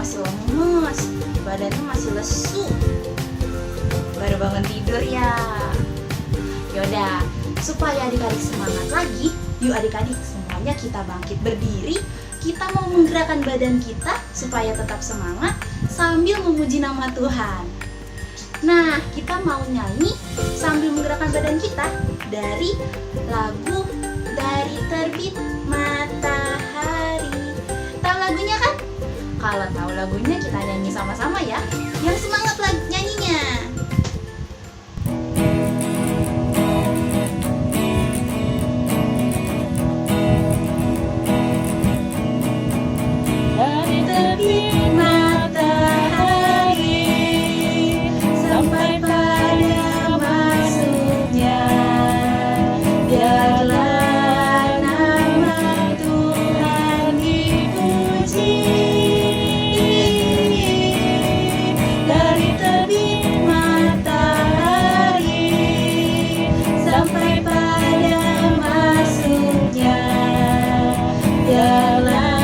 masih lemes, badannya masih lesu, baru bangun tidur ya. Yaudah, supaya adik-adik semangat lagi, yuk adik-adik semuanya kita bangkit berdiri. Kita mau menggerakkan badan kita supaya tetap semangat sambil memuji nama Tuhan. Nah, kita mau nyanyi sambil menggerakkan badan kita dari lagu Dari Terbit Matahari. Tahu lagunya kan? Kalau tahu lagunya kita nyanyi sama-sama ya. Yang semangat lagi nyanyinya. Dari terbit matahari sampai pada masuknya, biarlah nama Tuhan dipuji. Dari terbit matahari sampai pada masuknya, biarlah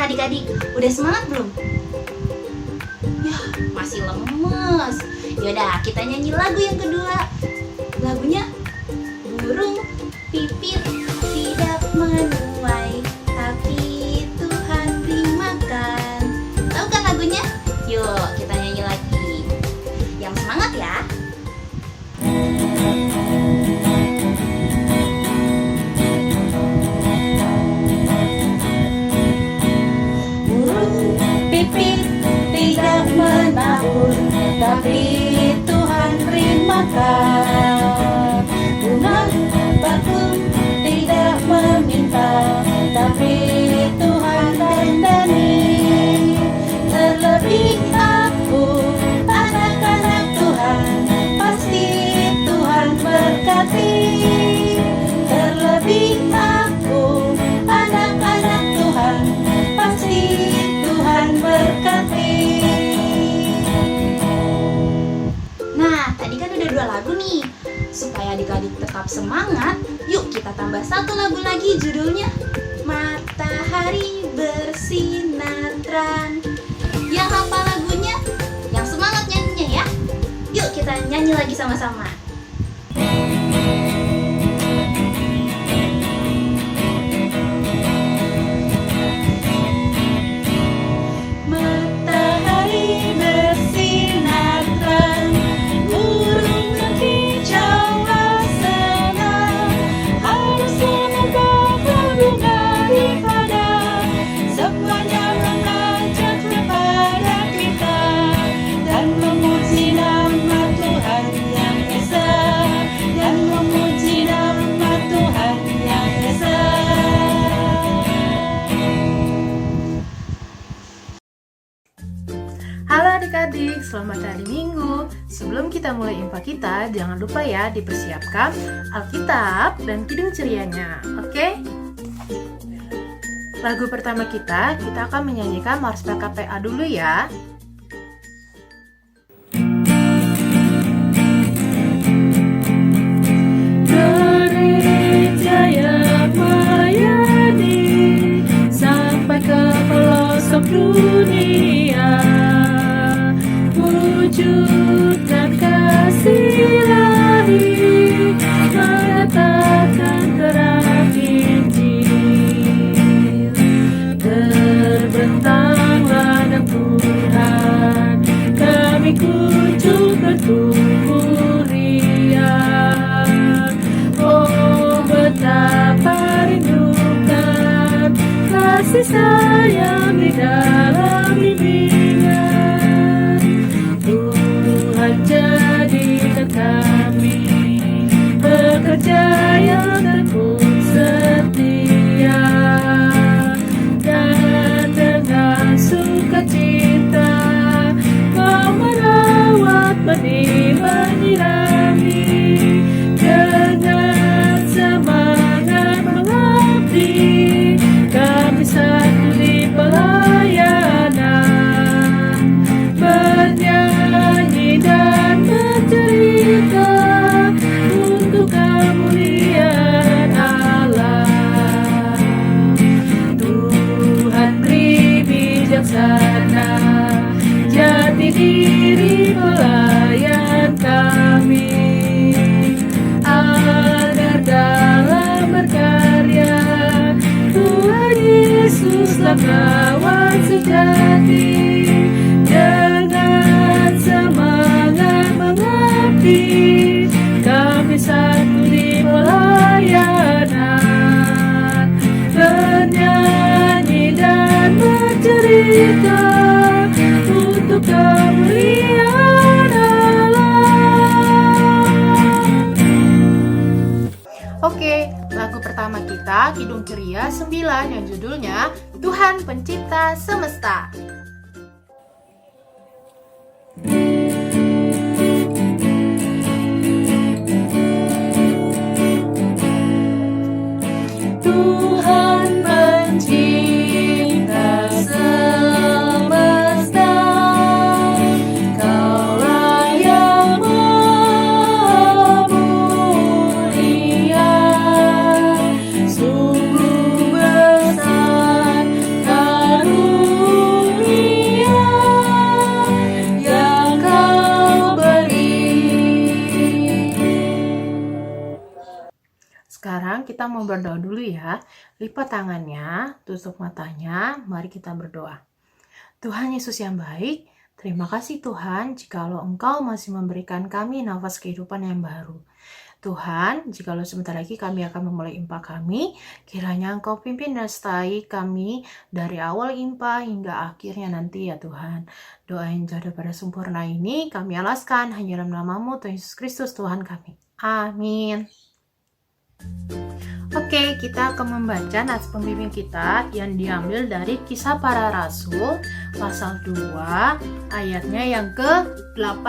adik-adik, udah semangat belum? Ya, masih lemes. Yaudah, kita nyanyi lagu yang kedua. Lagunya burung pipit tidak menuai, tapi Tuhan beri makan. Tahu kan lagunya? Yuk, kita nyanyi lagi. Yang semangat ya. Tidak menabur, tapi Tuhan beri makan. Bunga bakung tidak meminta, tapi Tuhan dandani. Terlebih aku, anak-anak Tuhan, pasti Tuhan berkati. Terlebih aku, anak-anak Tuhan, pasti Tuhan berkati. Nah, tadi kan udah 2 lagu nih. Supaya adik-adik tetap semangat, yuk kita tambah 1 lagu lagi, judulnya Matahari Bersinar Terang. Yang hafal lagunya, yang semangat nyanyinya ya. Yuk kita nyanyi lagi sama-sama. Adik-adik, selamat hari Minggu. Sebelum kita mulai infak kita, jangan lupa ya dipersiapkan Alkitab dan kidung cerianya. Oke? Lagu pertama kita akan menyanyikan Marspel KPA dulu ya. Gereja yang melayani sampai ke pelosok dunia, wujudkan kasih ilahi, mengatakan terang Injil. Terbentanglah dan Tuhan, kami kunjung bertumbuh riang. Oh, betapa rindukan kasih sayang di dalam ini. diri pelayan kami, agar dalam berkarya Tuhan Yesuslah kawan sejati. Dengan semangat mengabdi, kami satu di pelayanan, bernyanyi dan bercerita untuk kemuliaan Allah. Oke, lagu pertama kita Kidung Ceria 9 yang judulnya Tuhan Pencipta Semesta. Tuhan pencipta semesta, Kaulah yang maha mulia, sungguh besar karunia yang Kau beri. Sekarang kita mau berdoa dulu ya. Lipat tangannya, tutup matanya, mari kita berdoa. Tuhan Yesus yang baik, terima kasih Tuhan jikalau Engkau masih memberikan kami nafas kehidupan yang baru. Tuhan, jikalau sebentar lagi kami akan memulai IMPA kami, kiranya Engkau pimpin dan sertai kami dari awal IMPA hingga akhirnya nanti ya Tuhan. Doa yang jauh daripada sempurna ini kami alaskan hanya dalam nama-Mu Tuhan Yesus Kristus Tuhan kami. Amin. Oke, kita akan membaca nats pembimbing kita yang diambil dari Kisah Para Rasul pasal 2 ayatnya yang ke-8.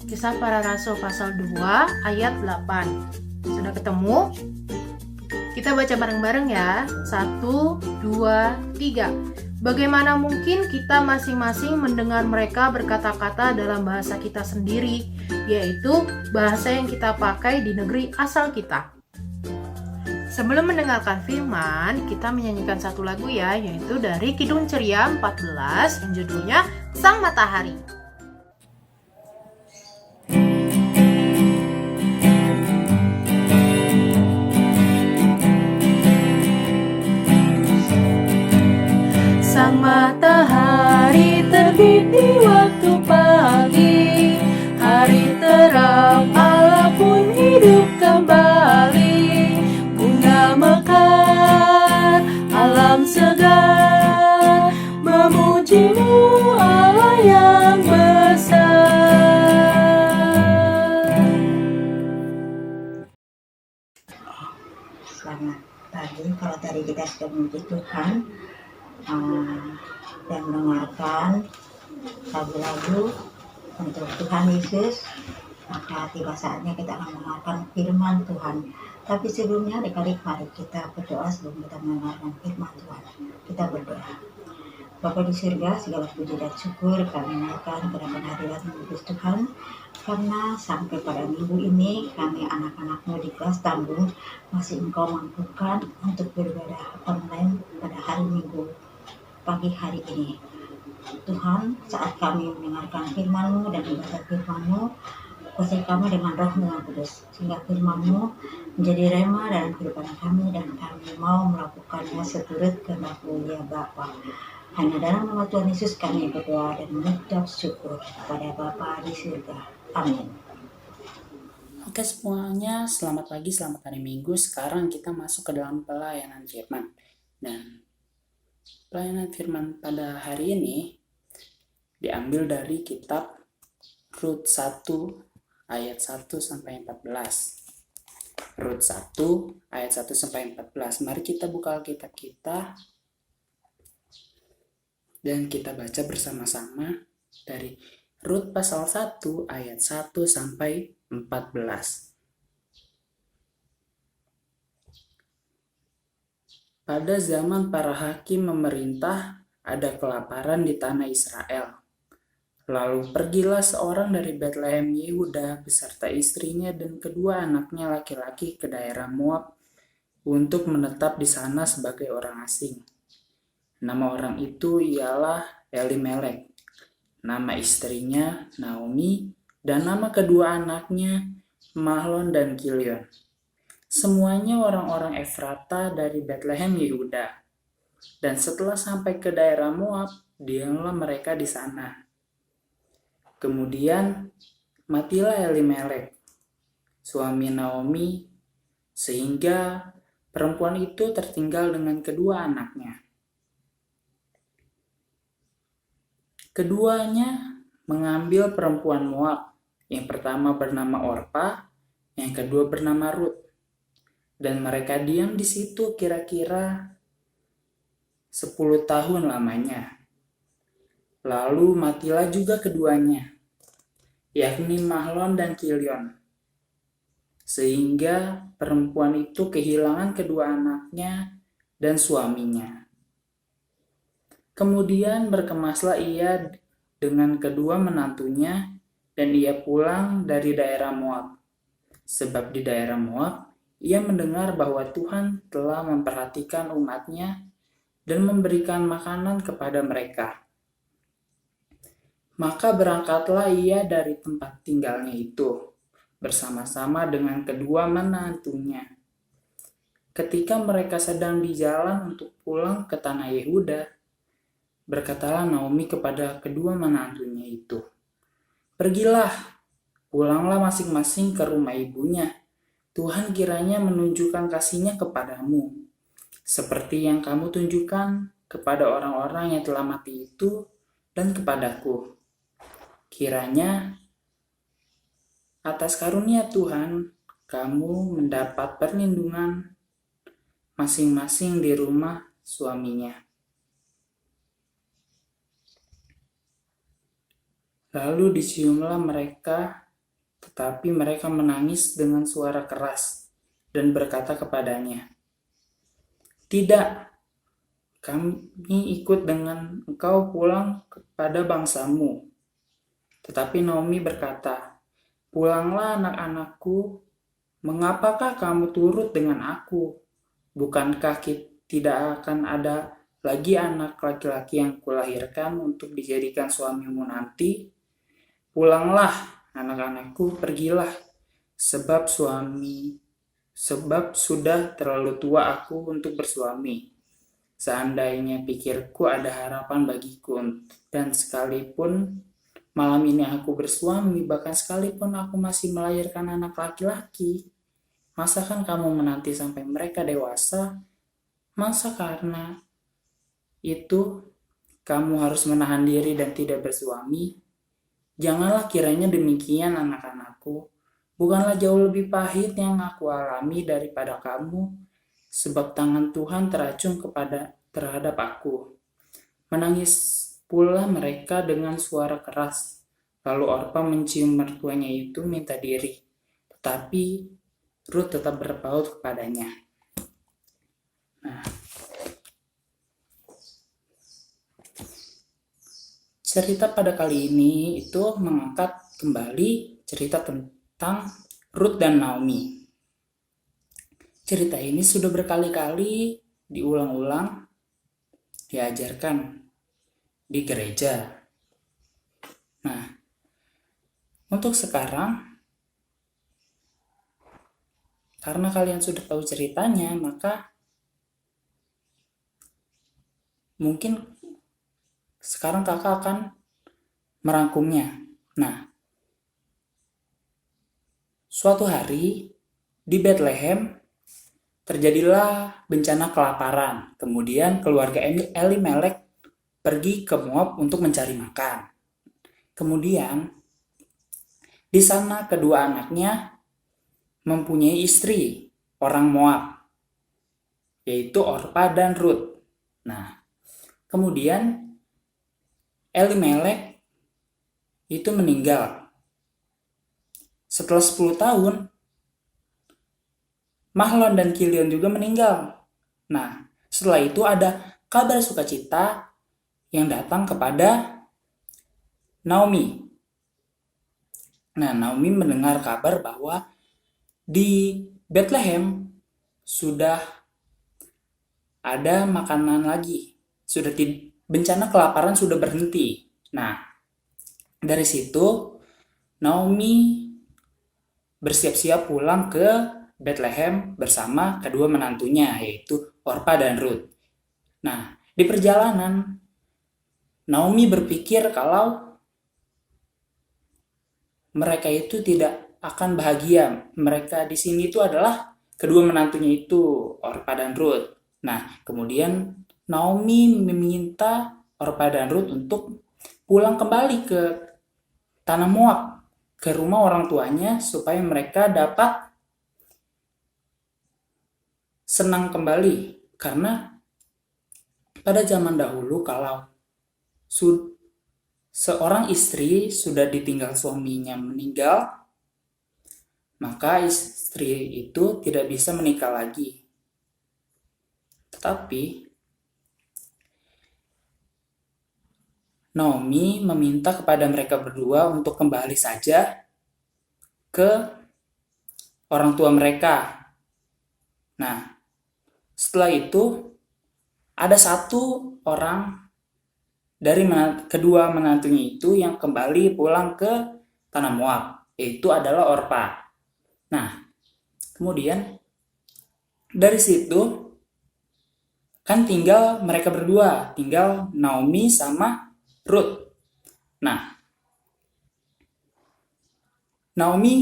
Kisah Para Rasul pasal 2 ayat 8. Sudah ketemu? Kita baca bareng-bareng ya. 1, 2, 3. Bagaimana mungkin kita masing-masing mendengar mereka berkata-kata dalam bahasa kita sendiri, yaitu bahasa yang kita pakai di negeri asal kita. Sebelum mendengarkan firman, kita menyanyikan satu lagu ya, yaitu dari Kidung Ceria 14 yang judulnya Sang Matahari. Sang matahari terbit di waktu pagi, hari terang Allah pun hidup kembali. Bunga mekar, alam segar, memuji-Mu Allah yang besar. Selamat pagi. Kalau tadi kita sudah memuji Tuhan dan mendengarkan lagu-lagu untuk Tuhan Yesus, maka tiba saatnya kita akan mendengarkan firman Tuhan. Tapi sebelumnya adik-adik, mari kita berdoa sebelum kita mendengarkan firman Tuhan. Kita berdoa. Bapa di surga, segala puji dan syukur kami naikkan kepada hadirat-Mu Kudus Tuhan, karena sampai pada minggu ini kami anak-anak-Mu di kelas Tambung masih Engkau mampukan untuk beribadah online pada hari Minggu pagi hari ini. Tuhan, saat kami mendengarkan firman-Mu dan membaca firman-Mu, kuasai kami dengan Roh-Mu yang kudus, sehingga firman-Mu menjadi rema dalam kehidupan kami dan kami mau melakukannya seturut kehendak-Mu ya Bapa. Hanya dalam nama Tuhan Yesus kami berdoa dan mengucap syukur kepada Bapa di surga. Amin. Oke semuanya, selamat pagi, selamat hari Minggu. Sekarang kita masuk ke dalam pelayanan firman. Dan pelayanan firman pada hari ini diambil dari kitab Rut 1 ayat 1 sampai 14. Rut 1 ayat 1 sampai 14. Mari kita buka Alkitab kita dan kita baca bersama-sama dari Rut pasal 1 ayat 1 sampai 14. Pada zaman para hakim memerintah, ada kelaparan di tanah Israel. Lalu pergilah seorang dari Betlehem Yehuda beserta istrinya dan kedua anaknya laki-laki ke daerah Moab untuk menetap di sana sebagai orang asing. Nama orang itu ialah Elimelek. nama istrinya Naomi, dan nama kedua anaknya Mahlon dan Kilion. Semuanya orang-orang Efrata dari Betlehem Yehuda. Dan setelah sampai ke daerah Moab, diamlah mereka di sana. Kemudian matilah Elimelek, suami Naomi, sehingga perempuan itu tertinggal dengan kedua anaknya. Keduanya mengambil perempuan Moab, yang pertama bernama Orpa, yang kedua bernama Rut. Dan mereka diam di situ kira-kira 10 tahun lamanya. Lalu matilah juga keduanya, yakni Mahlon dan Kilion. Sehingga perempuan itu kehilangan kedua anaknya dan suaminya. Kemudian berkemaslah ia dengan kedua menantunya, dan ia pulang dari daerah Moab. Sebab di daerah Moab, ia mendengar bahwa Tuhan telah memperhatikan umatnya dan memberikan makanan kepada mereka. Maka berangkatlah ia dari tempat tinggalnya itu, bersama-sama dengan kedua menantunya. Ketika mereka sedang di jalan untuk pulang ke tanah Yehuda, berkatalah Naomi kepada kedua menantunya itu, "Pergilah, pulanglah masing-masing ke rumah ibunya. Tuhan kiranya menunjukkan kasih-Nya kepadamu, seperti yang kamu tunjukkan kepada orang-orang yang telah mati itu dan kepadaku. Kiranya atas karunia Tuhan, kamu mendapat perlindungan masing-masing di rumah suaminya." Lalu diciumlah mereka, tetapi mereka menangis dengan suara keras dan berkata kepadanya, "Tidak, kami ikut dengan engkau pulang kepada bangsamu." Tetapi Naomi berkata, "Pulanglah anak-anakku, mengapakah kamu turut dengan aku? Bukankah tidak akan ada lagi anak laki-laki yang kulahirkan untuk dijadikan suamimu nanti? Pulanglah anak-anakku, pergilah, sebab sudah terlalu tua aku untuk bersuami. Seandainya pikirku ada harapan bagiku, dan sekalipun malam ini aku bersuami, bahkan sekalipun aku masih melahirkan anak laki-laki, masakan kamu menanti sampai mereka dewasa? Masa karena itu kamu harus menahan diri dan tidak bersuami? Janganlah kiranya demikian, anak-anakku. Bukanlah jauh lebih pahit yang aku alami daripada kamu, sebab tangan Tuhan teracung terhadap aku." Menangis pula mereka dengan suara keras. Lalu Orpa mencium mertuanya itu minta diri, tetapi Rut tetap berpaut kepadanya. Nah, cerita pada kali ini itu mengangkat kembali cerita tentang Rut dan Naomi. Cerita ini sudah berkali-kali diulang-ulang, diajarkan di gereja. Nah, untuk sekarang, karena kalian sudah tahu ceritanya, maka mungkin sekarang kakak akan merangkumnya. Nah, suatu hari di Betlehem terjadilah bencana kelaparan. Kemudian keluarga Elimelek pergi ke Moab untuk mencari makan. Kemudian di sana kedua anaknya mempunyai istri orang Moab, yaitu Orpa dan Rut. Nah, kemudian Elimelek itu meninggal. Setelah 10 tahun, Mahlon dan Kilion juga meninggal. Nah, setelah itu ada kabar sukacita yang datang kepada Naomi. Nah, Naomi mendengar kabar bahwa di Betlehem sudah ada makanan lagi. Bencana kelaparan sudah berhenti. Nah, Dari situ Naomi bersiap-siap pulang ke Bethlehem bersama kedua menantunya, yaitu Orpa dan Ruth. Nah, di perjalanan Naomi berpikir kalau mereka itu tidak akan bahagia. Mereka di sini itu adalah kedua menantunya itu, Orpa dan Ruth. Nah, kemudian Naomi meminta Orpa dan Ruth untuk pulang kembali ke tanah Moab, ke rumah orang tuanya, supaya mereka dapat senang kembali. Karena pada zaman dahulu kalau seorang istri sudah ditinggal suaminya meninggal, maka istri itu tidak bisa menikah lagi. Tetapi Naomi meminta kepada mereka berdua untuk kembali saja ke orang tua mereka. Nah, setelah itu ada satu orang dari kedua menantunya itu yang kembali pulang ke tanah Moab, yaitu adalah Orpa. Nah, kemudian dari situ kan tinggal mereka berdua, tinggal Naomi sama Ruth. Nah, Naomi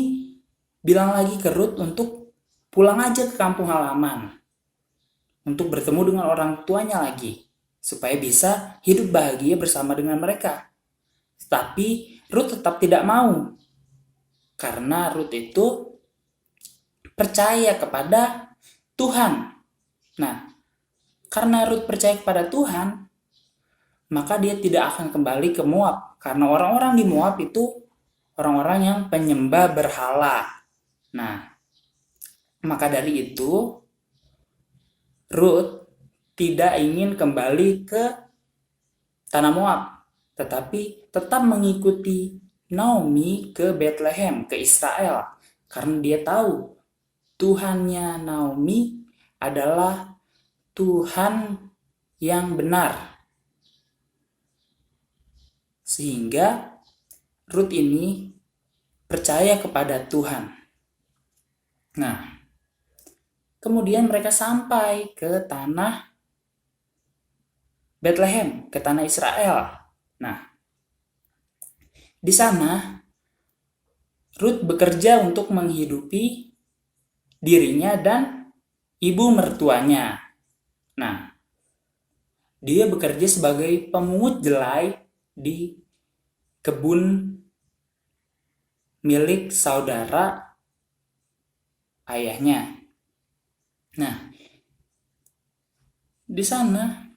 bilang lagi ke Ruth untuk pulang aja ke kampung halaman, untuk bertemu dengan orang tuanya lagi, supaya bisa hidup bahagia bersama dengan mereka. Tapi Ruth tetap tidak mau, karena Ruth itu percaya kepada Tuhan. Nah, karena Ruth percaya kepada Tuhan, maka dia tidak akan kembali ke Moab, karena orang-orang di Moab itu orang-orang yang penyembah berhala. Nah, maka dari itu Ruth tidak ingin kembali ke tanah Moab, tetapi tetap mengikuti Naomi ke Bethlehem, ke Israel, karena dia tahu Tuhannya Naomi adalah Tuhan yang benar. Sehingga Ruth ini percaya kepada Tuhan. Nah, kemudian mereka sampai ke tanah Bethlehem, ke tanah Israel. Nah, di sana Ruth bekerja untuk menghidupi dirinya dan ibu mertuanya. Nah, dia bekerja sebagai pemungut jelai di kebun milik saudara ayahnya. Nah, di sana,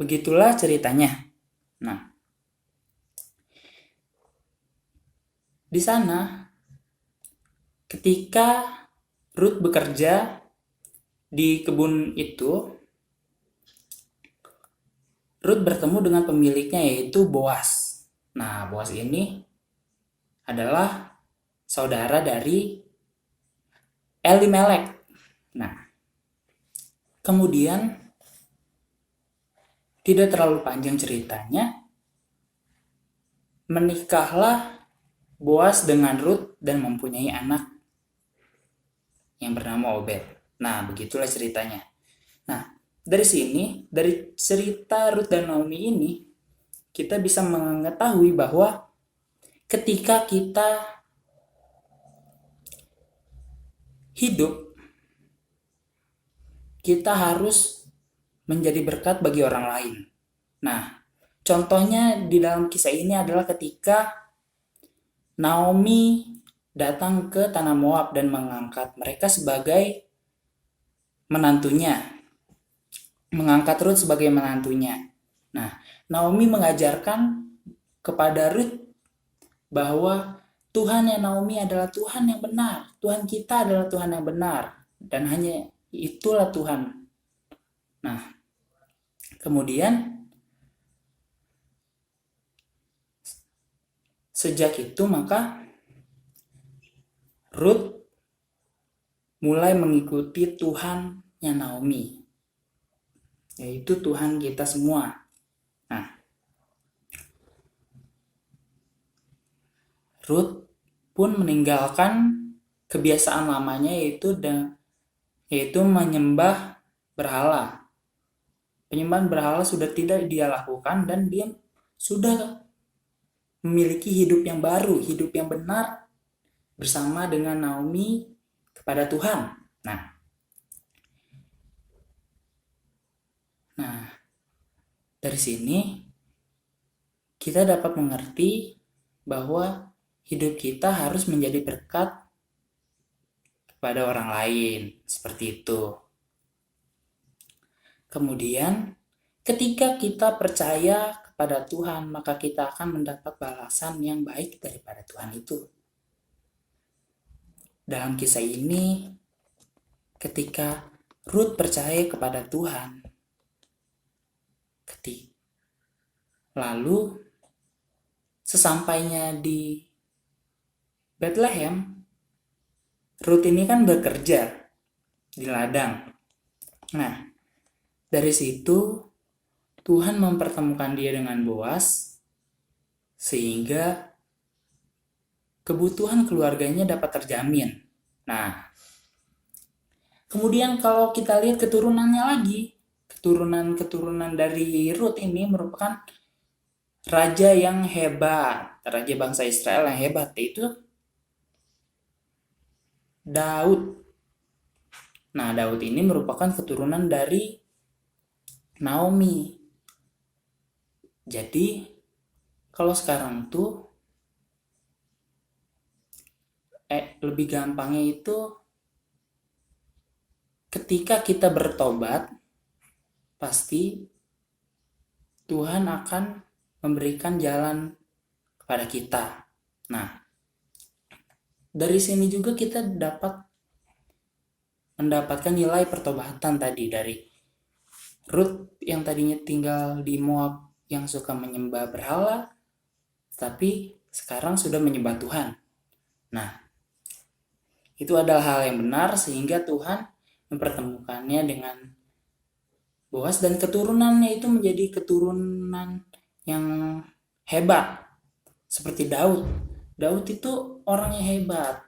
begitulah ceritanya. Nah, di sana ketika Ruth bekerja di kebun itu, Ruth bertemu dengan pemiliknya, yaitu Boas. Nah, Boas ini adalah saudara dari Elimelek. Nah, kemudian tidak terlalu panjang ceritanya, menikahlah Boas dengan Ruth dan mempunyai anak yang bernama Obed. Nah, begitulah ceritanya. Nah, dari sini, dari cerita Ruth dan Naomi ini, kita bisa mengetahui bahwa ketika kita hidup, kita harus menjadi berkat bagi orang lain. Nah, contohnya di dalam kisah ini adalah ketika Naomi datang ke tanah Moab dan mengangkat mereka sebagai menantunya, mengangkat Ruth sebagai menantunya. Nah, Naomi mengajarkan kepada Ruth bahwa Tuhan yang Naomi adalah Tuhan yang benar, Tuhan kita adalah Tuhan yang benar, dan hanya itulah Tuhan. Nah, kemudian sejak itu maka Ruth mulai mengikuti Tuhannya Naomi, yaitu Tuhan kita semua. Nah, Ruth pun meninggalkan kebiasaan lamanya yaitu menyembah berhala. Penyembahan berhala sudah tidak dia lakukan dan dia sudah memiliki hidup yang baru, hidup yang benar bersama dengan Naomi kepada Tuhan. Nah, dari sini kita dapat mengerti bahwa hidup kita harus menjadi berkat kepada orang lain, seperti itu. Kemudian, ketika kita percaya kepada Tuhan, maka kita akan mendapat balasan yang baik daripada Tuhan itu. Dalam kisah ini, ketika Ruth percaya kepada Tuhan, lalu sesampainya di Bethlehem, Ruth ini kan bekerja di ladang. Nah, dari situ Tuhan mempertemukan dia dengan Boas sehingga kebutuhan keluarganya dapat terjamin. Nah, kemudian kalau kita lihat keturunannya lagi, keturunan dari Ruth ini merupakan raja yang hebat, raja bangsa Israel yang hebat, yaitu Daud. Nah, Daud ini merupakan keturunan dari Naomi. Jadi, kalau sekarang tuh lebih gampangnya itu ketika kita bertobat, pasti Tuhan akan memberikan jalan kepada kita. Nah, dari sini juga kita dapat mendapatkan nilai pertobatan tadi dari Ruth yang tadinya tinggal di Moab yang suka menyembah berhala, tapi sekarang sudah menyembah Tuhan. Nah, itu adalah hal yang benar sehingga Tuhan mempertemukannya dengan Boas dan keturunannya itu menjadi keturunan yang hebat seperti Daud. Daud itu orang yang hebat,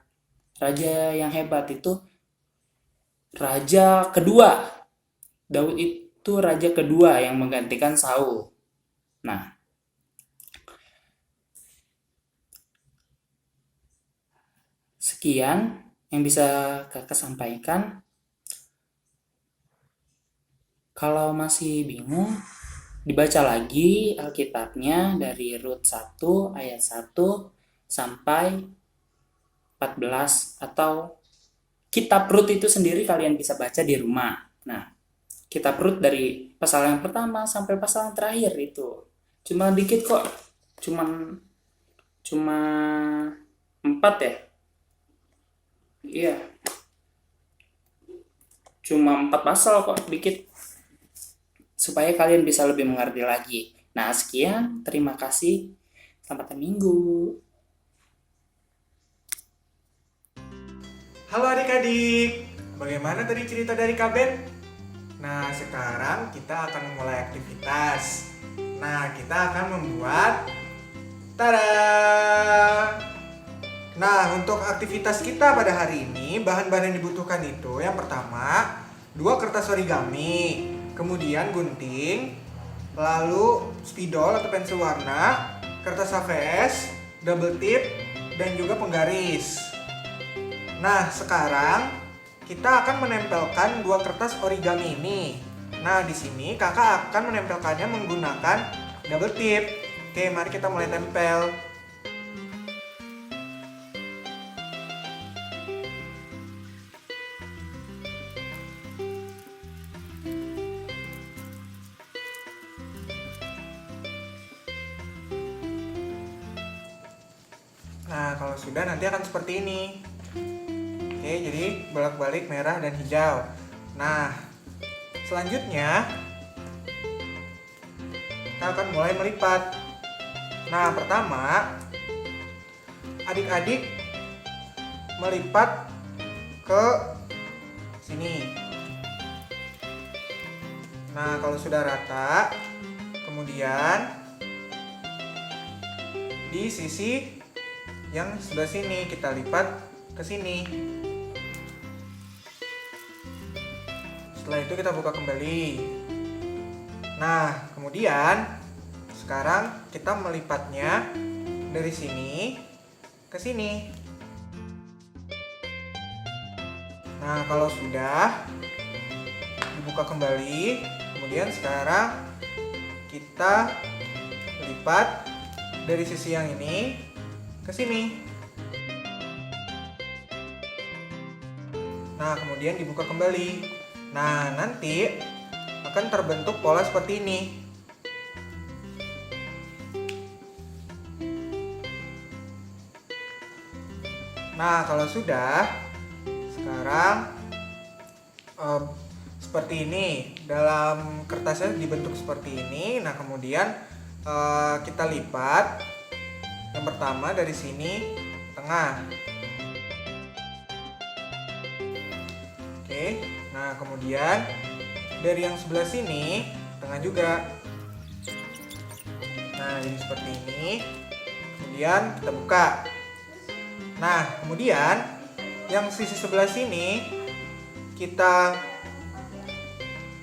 raja yang hebat, itu raja kedua. Daud itu raja kedua yang menggantikan Saul. Nah, sekian yang bisa kakak sampaikan. Kalau masih bingung, dibaca lagi Alkitabnya dari Rut 1 ayat 1 sampai 14, atau kitab Rut itu sendiri kalian bisa baca di rumah. Nah, kitab Rut dari pasal yang pertama sampai pasal yang terakhir itu cuma dikit kok, cuma 4 ya. Iya, cuma 4 pasal kok, dikit, supaya kalian bisa lebih mengerti lagi. Nah, sekian, terima kasih, selamat minggu. Halo adik-adik, bagaimana tadi cerita dari Kak Ben? Nah, sekarang kita akan memulai aktivitas. Nah, kita akan membuat tada! Nah, untuk aktivitas kita pada hari ini, bahan-bahan yang dibutuhkan itu yang pertama, 2 kertas origami, kemudian gunting, lalu spidol atau pensil warna, kertas HVS, double tip, dan juga penggaris. Nah, sekarang kita akan menempelkan 2 kertas origami ini. Nah, di sini kakak akan menempelkannya menggunakan double tip. Oke, mari kita mulai tempel. Nah, kalau sudah nanti akan seperti ini. Oke, jadi bolak-balik merah dan hijau. Nah, selanjutnya kita akan mulai melipat. Nah, pertama adik-adik melipat ke sini. Nah, kalau sudah rata, kemudian di sisi yang sebelah sini kita lipat ke sini. Setelah itu kita buka kembali. Nah, kemudian sekarang kita melipatnya dari sini ke sini. Nah, kalau sudah dibuka kembali, kemudian sekarang kita lipat dari sisi yang ini ke sini. Nah, kemudian dibuka kembali. Nah, nanti akan terbentuk pola seperti ini. Nah, kalau sudah, sekarang seperti ini. Dalam kertasnya dibentuk seperti ini. Nah, kemudian kita lipat. Yang pertama dari sini tengah. Oke. Nah, kemudian dari yang sebelah sini tengah juga. Nah, jadi seperti ini. Kemudian kita buka. Nah, kemudian yang sisi sebelah sini kita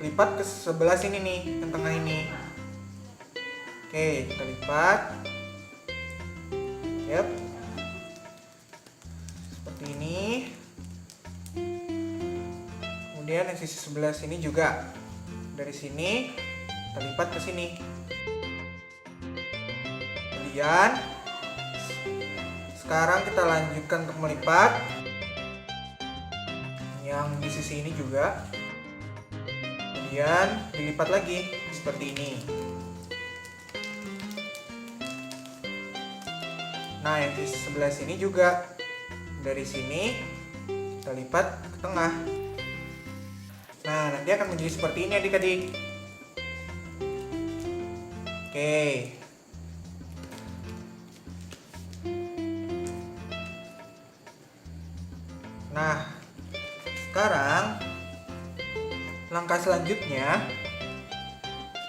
lipat ke sebelah sini nih, yang tengah ini. Oke, kita lipat. Yap. Seperti ini. Kemudian yang sisi sebelah sini juga. Dari sini kita lipat ke sini. Kemudian sekarang kita lanjutkan untuk melipat yang di sisi ini juga. Kemudian dilipat lagi seperti ini. Nah, yang di sebelah sini juga. Dari sini kita lipat ke tengah. Nah, nanti akan menjadi seperti ini adik-adik. Oke. Nah, sekarang langkah selanjutnya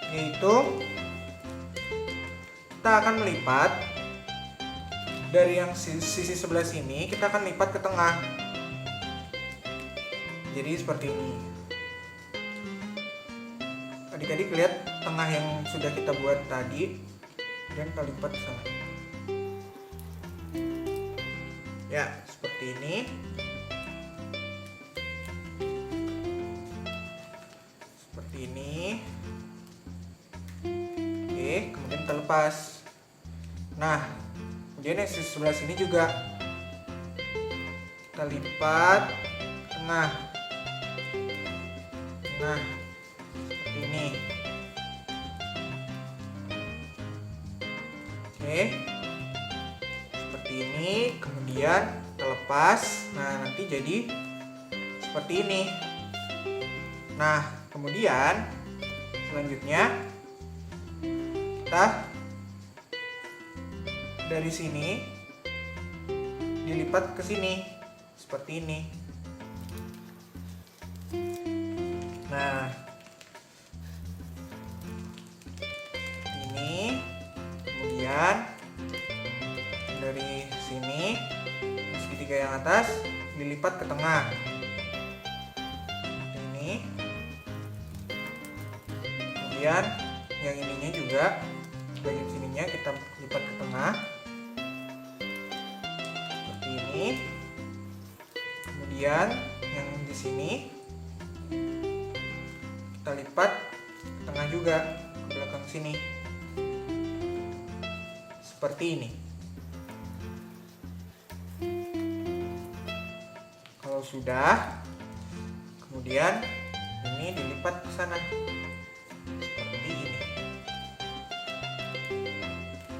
yaitu kita akan melipat dari yang sisi sebelah sini, kita akan lipat ke tengah. Jadi seperti ini. Adik-adik lihat tengah yang sudah kita buat tadi, dan kita lipat ke sana. Ya, seperti ini. Seperti ini. Oke, kemudian kita lepas. Nah, kemudian yang sisi sebelah sini juga kita lipat tengah. Nah, seperti ini. Oke, seperti ini. Kemudian kita lepas. Nah, nanti jadi seperti ini. Nah, kemudian selanjutnya kita dari sini dilipat ke sini seperti ini. Nah, ini kemudian dari sini segitiga yang atas dilipat ke tengah. Ini kemudian yang ininya juga bagian sininya kita lipat ke tengah seperti ini. Kemudian yang di sini kita lipat ke tengah juga ke belakang sini seperti ini. Kalau sudah, kemudian ini dilipat ke sana seperti ini.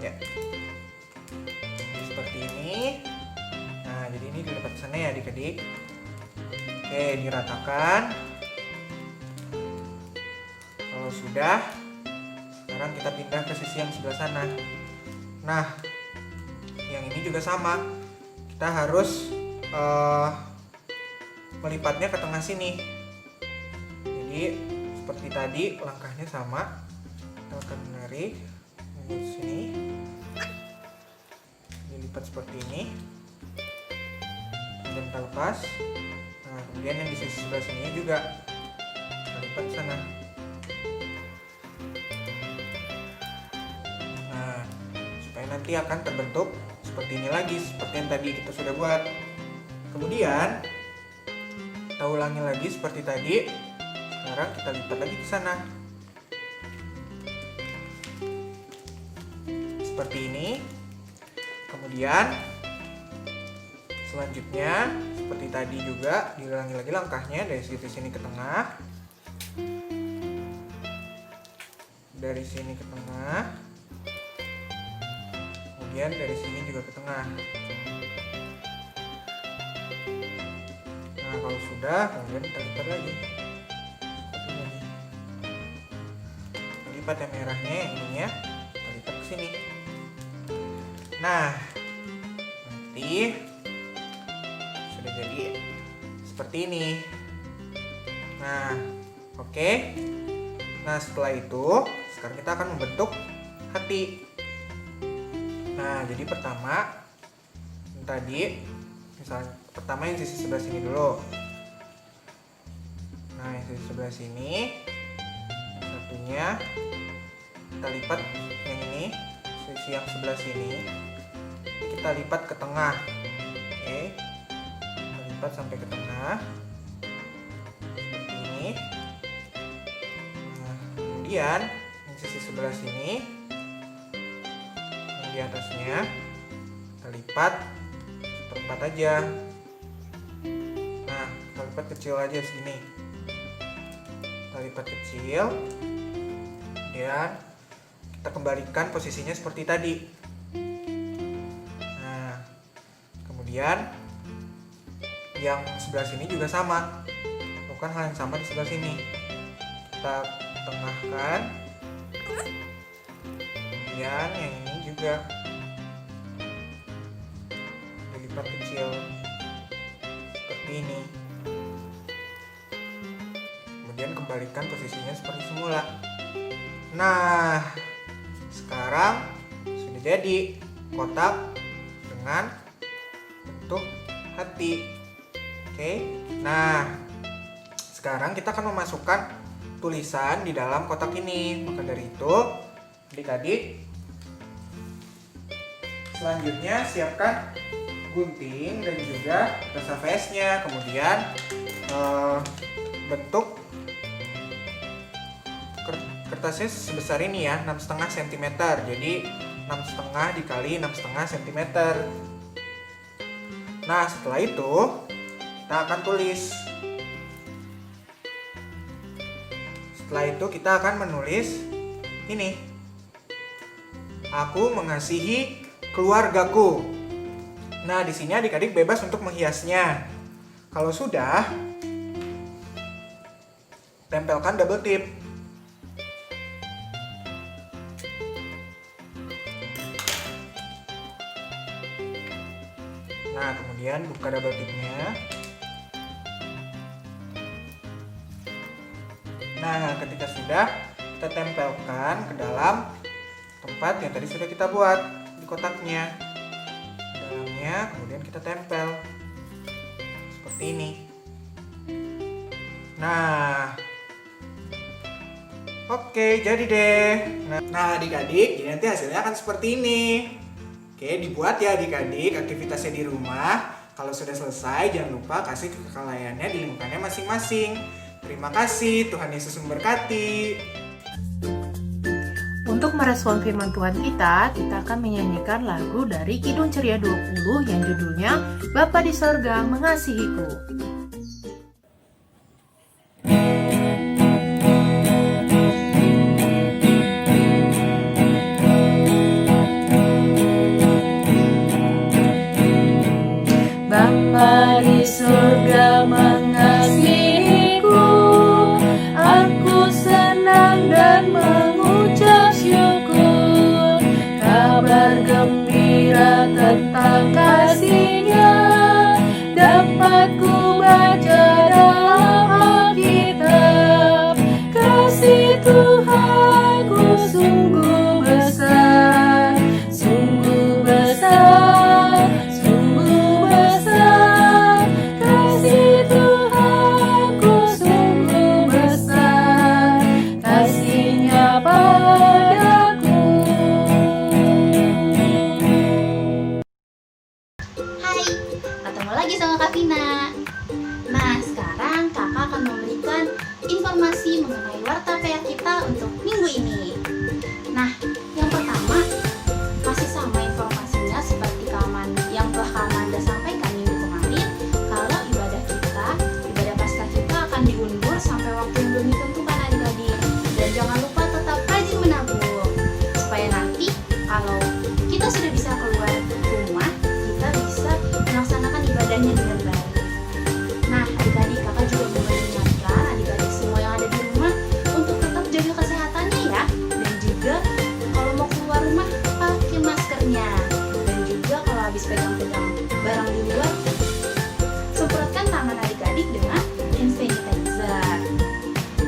Ya, jadi seperti ini. Nah, jadi ini dilipat ke sana ya adik-adik. Oke, diratakan. Kalau sudah, sekarang kita pindah ke sisi yang sebelah sana. Nah, yang ini juga sama. Kita harus melipatnya ke tengah sini. Jadi seperti tadi langkahnya sama. Kita akan menarik ke sini, lipat seperti ini, kemudian kita lepas. Nah, kemudian yang di sisi sebelah sini juga kita lipat ke sana. Nah, supaya nanti akan terbentuk seperti ini lagi, seperti yang tadi kita sudah buat. Kemudian kita ulangi lagi seperti tadi. Sekarang kita lipat lagi ke sana. Seperti ini. Kemudian selanjutnya seperti tadi juga diulangi lagi langkahnya, dari sini ke tengah. Dari sini ke tengah. Kemudian dari sini juga ke tengah. Nah, kalau sudah, kemudian kita lipat lagi. Lipat yang merahnya, yang ininya, kita lipat ke sini. Nah, nanti sudah jadi seperti ini. Nah, oke. Nah, setelah itu, sekarang kita akan membentuk hati. Nah, jadi pertama tadi, misalnya pertama yang sisi sebelah sini dulu. Nah, yang sisi sebelah sini, yang satunya kita lipat yang ini, sisi yang sebelah sini kita lipat ke tengah. Oke, kita lipat sampai ke tengah seperti ini. Nah, kemudian yang sisi sebelah sini, yang di atasnya kita lipat seperempat aja. Nah, kita lipat kecil aja segini. Kita lipat kecil, kemudian kita kembalikan posisinya seperti tadi. Nah, kemudian yang sebelah sini juga sama, lakukan hal yang sama di sebelah sini. Kita tengahkan, kemudian yang ini juga dilipat kecil seperti ini. Kemudian kembalikan posisinya seperti semula. Nah, sekarang sudah jadi kotak dengan bentuk hati. Oke. Nah, sekarang kita akan memasukkan tulisan di dalam kotak ini. Maka dari itu, adik-adik, selanjutnya siapkan gunting dan juga rasa vesnya. Kemudian bentuk kertasnya sebesar ini ya, 6,5 cm. Jadi 6,5 dikali 6,5 cm. Nah, setelah itu kita akan tulis. Setelah itu kita akan menulis ini. Aku mengasihi keluargaku. Nah, di sini adik-adik bebas untuk menghiasnya. Kalau sudah, tempelkan double tip. Nah, kemudian buka double tipnya. Nah, ketika sudah, kita tempelkan ke dalam tempat yang tadi sudah kita buat di kotaknya. Di dalamnya, kemudian kita tempel seperti ini. Nah, oke, jadi deh. Nah, adik-adik, jadi nanti hasilnya akan seperti ini. Oke, dibuat ya adik-adik aktivitasnya di rumah. Kalau sudah selesai, jangan lupa kasih kelalaiannya di lingkungannya masing-masing. Terima kasih, Tuhan Yesus memberkati. Untuk merespon firman Tuhan kita akan menyanyikan lagu dari Kidung Ceria 20 yang judulnya Bapa di Sorga Mengasihiku. Bapa di surga mengasihiku, aku senang dan mengucap syukur. Kabar gembira tentang kasih-Nya dapat ku kalau kita sudah bisa keluar rumah, kita bisa melaksanakan ibadahnya dengan baik. Nah, adik-adik, kakak juga mau mengingatkan adik-adik semua yang ada di rumah untuk tetap jaga kesehatannya ya. Dan juga kalau mau keluar rumah, pakai maskernya. Dan juga kalau habis pegang-pegang barang di luar, semprotkan tangan adik-adik dengan hand sanitizer.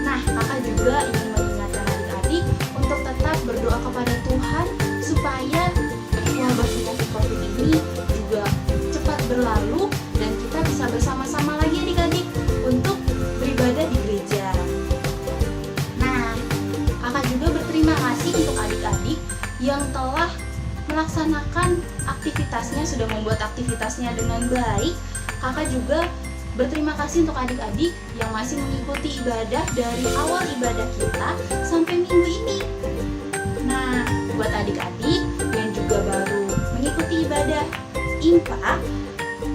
Nah, kakak juga ingin mengingatkan adik-adik untuk tetap berdoa kepada Tuhan supaya wabah penyakit COVID ini juga cepat berlalu dan kita bisa bersama-sama lagi adik-adik untuk beribadah di gereja. Nah, kakak juga berterima kasih untuk adik-adik yang telah melaksanakan aktivitasnya, sudah membuat aktivitasnya dengan baik. Kakak juga berterima kasih untuk adik-adik yang masih mengikuti ibadah dari awal ibadah kita sampai minggu ini. Nah, buat adik-adik yang juga baru mengikuti ibadah IMPA,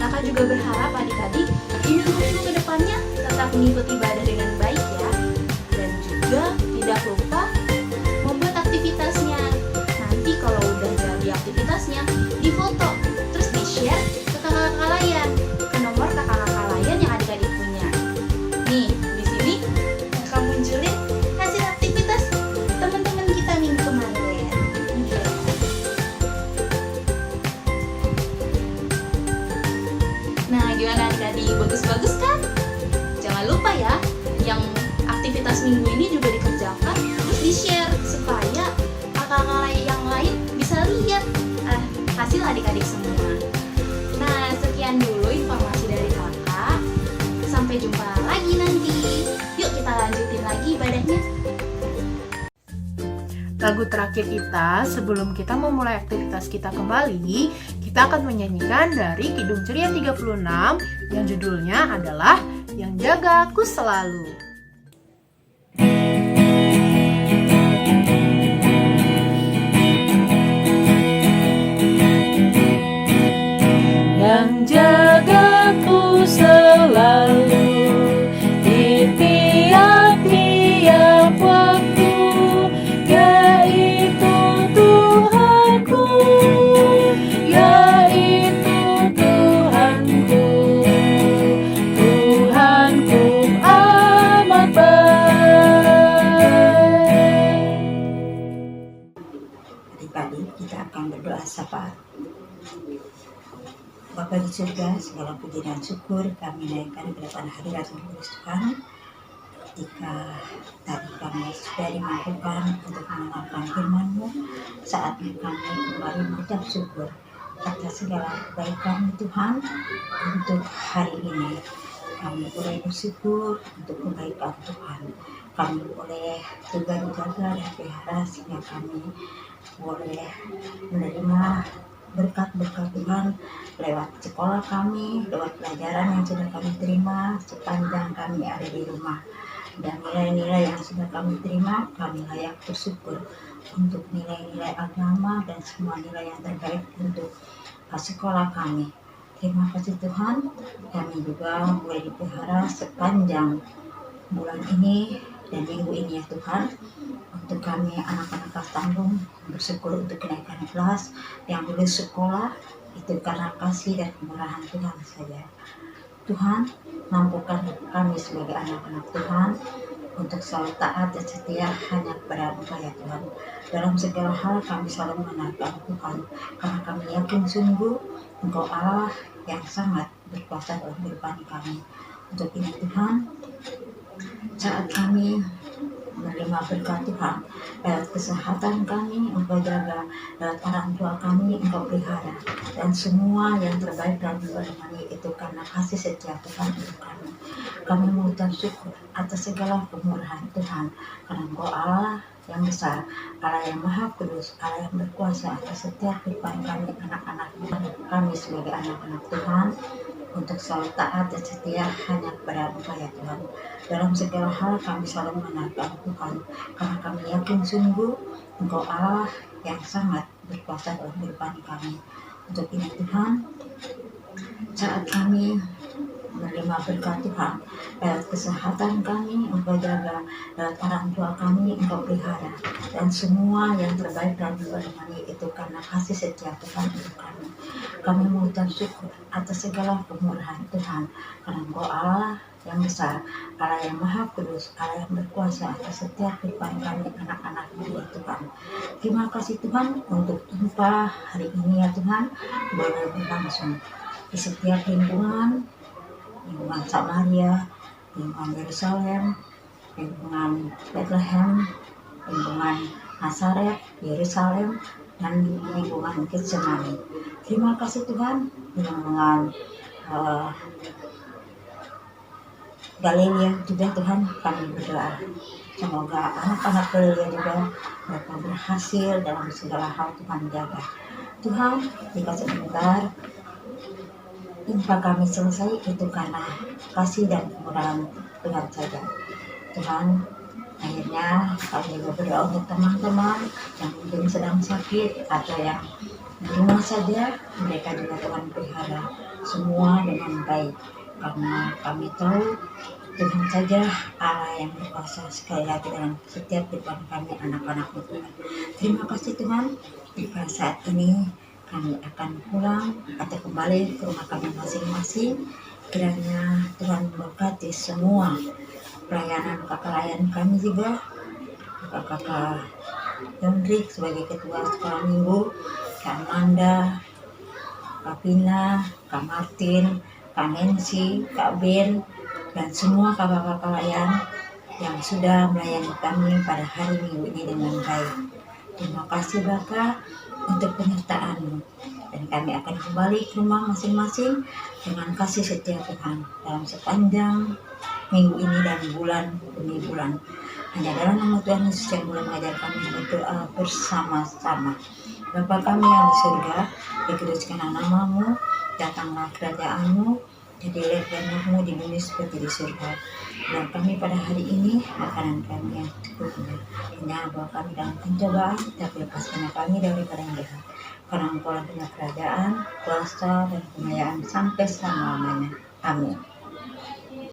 kakak juga berharap adik-adik di minggu-minggu ke depannya tetap mengikuti ibadah dengan baik ya. Dan juga tidak lupa membuat aktivitasnya. Nanti kalau udah jadi aktivitasnya, difoto, terus di-share ke kakak-kakak layan, ke nomor kakak-kakak layan yang adik-adik punya. Nih, di sini kakak munculin hasil aktivitas teman-teman kita minggu kemarin. Oke. Nah, gimana adik-adik? Bagus-bagus kan? Jangan lupa ya, yang aktivitas minggu ini juga dikerjakan, terus di-share supaya kakak-kakak yang lain bisa lihat hasil adik-adik semua. Nah, sekian dulu informasi dari kakak. Sampai jumpa lagi nanti. Yuk kita lanjutin lagi ibadahnya. Lagu terakhir kita sebelum kita memulai aktivitas kita kembali, kita akan menyanyikan dari Kidung Ceria 36 yang judulnya adalah Yang Jaga Aku Selalu. Yang jagaku selalu di tiap-tiap waktu, yaitu Tuhanku, yaitu Tuhanku. Tuhanku amat baik. Adik-adik, kita akan berdoa syafaat. Bapa di surga, segala puji dan syukur kami naikkan ke depan hadirat Roh Kudus Tuhan. Ketika tadi kami sudah dimampukan untuk mendengarkan firman-Mu, saatnya kami kembali mengucap syukur atas segala kebaikan Tuhan untuk hari ini. Kami boleh bersyukur untuk kebaikan Tuhan. Kami boleh juga dijaga dan pelihara sehingga kami boleh menerima berkat-berkat Tuhan lewat sekolah kami, lewat pelajaran yang sudah kami terima sepanjang kami ada di rumah. Dan nilai-nilai yang sudah kami terima, kami layak bersyukur untuk nilai-nilai agama dan semua nilai yang terbaik untuk sekolah kami. Terima kasih Tuhan, kami juga boleh dipelihara sepanjang bulan ini dan minggu ini ya Tuhan. Untuk kami anak-anak kelas tanggung bersyukur untuk kenaikan kelas yang lulus sekolah, itu karena kasih dan kemurahan Tuhan saja. Tuhan, mampukan kami sebagai anak-anak Tuhan untuk selalu taat dan setia hanya kepada Engkau ya Tuhan. Dalam segala hal kami selalu mengandalkan Tuhan, karena kami yakin sungguh Engkau Allah yang sangat berkuasa dalam kehidupan kami. Untuk ini Tuhan, saat kami menerima berkat Tuhan, lewat kesehatan kami Engkau jaga, lewat orang tua kami Engkau pelihara, dan semua yang terbaik dalam kehidupan kami itu karena kasih setia Tuhan untuk kami. Kami mengucap syukur atas segala kemurahan Tuhan, karena Engkau Allah yang besar, Allah yang maha kudus, Allah yang berkuasa atas setiap kehidupan kami anak-anak kami sebagai anak-anak Tuhan, untuk selalu taat dan setia hanya kepada Engkau ya Tuhan. Dalam segala hal kami selalu mengandalkan Tuhan, karena kami yakin sungguh Engkau Allah yang sangat berkuasa dalam kehidupan kami. Untuk ini Tuhan, saat kami menerima berkat Tuhan. Lewat kesehatan kami, Engkau jaga. Lewat orang tua kami, Engkau pelihara. Dan semua yang terbaik dalam kehidupan kami itu karena kasih setia Tuhan untuk kami. Kami mengucap syukur atas segala kemurahan Tuhan. Karena Engkau Allah yang besar, Allah yang maha kudus, Allah yang berkuasa atas setiap kehidupan kami anak-anak-Mu ya Tuhan. Terima kasih Tuhan untuk jumpa hari ini ya Tuhan, boleh berlangsung di setiap lingkungan Samaria, lingkungan Yerusalem, lingkungan Bethlehem, lingkungan Nazaret, Yerusalem, dan lingkungan Getsemani. Terima kasih Tuhan, lingkungan Galilea juga Tuhan, kami berdoa. Semoga anak-anak Galilea juga mereka berhasil dalam segala hal Tuhan jaga. Tuhan, jika sebentar jumpa kami selesai itu karena kasih dan kemurahan Tuhan saja. Tuhan, akhirnya kami juga berdoa untuk teman-teman yang mungkin sedang sakit atau yang di rumah saja, mereka juga Tuhan pelihara semua dengan baik. Karena kami tahu Tuhan saja Allah yang berkuasa sekali lagi dalam setiap kehidupan kami anak-anak-Mu Tuhan. Terima kasih Tuhan, jika saat ini kami akan pulang atau kembali ke rumah kami masing-masing. Kiranya Tuhan memberkati semua pelayanan kakak layan kami juga, kakak Hendrik sebagai ketua sekolah minggu, Kak Amanda, Kak Pina, Kak Martin, Kak Nancy, Kak Ben, dan semua kakak-kakak layan yang sudah melayani kami pada hari Minggu ini dengan baik. Terima kasih Bapa untuk penyertaan-Mu, dan kami akan kembali ke rumah masing-masing dengan kasih setia Tuhan dalam sepanjang minggu ini dan bulan demi bulan. Hanya dalam nama Tuhan Yesus yang boleh mengajar kami berdoa bersama-sama. Bapa kami yang di surga, dikuduskanlah nama-Mu, datanglah kerajaan-Mu, jadilah kehendak-Mu di bumi seperti di surga. Dan kami pada hari ini makanan kami yang cukupnya. Jangan bawa kami dalam pencobaan, tapi lepaskanlah kami daripada yang jahat. Karena Engkau punya kerajaan, kuasa, dan kemuliaan sampai selama-lamanya. Amin.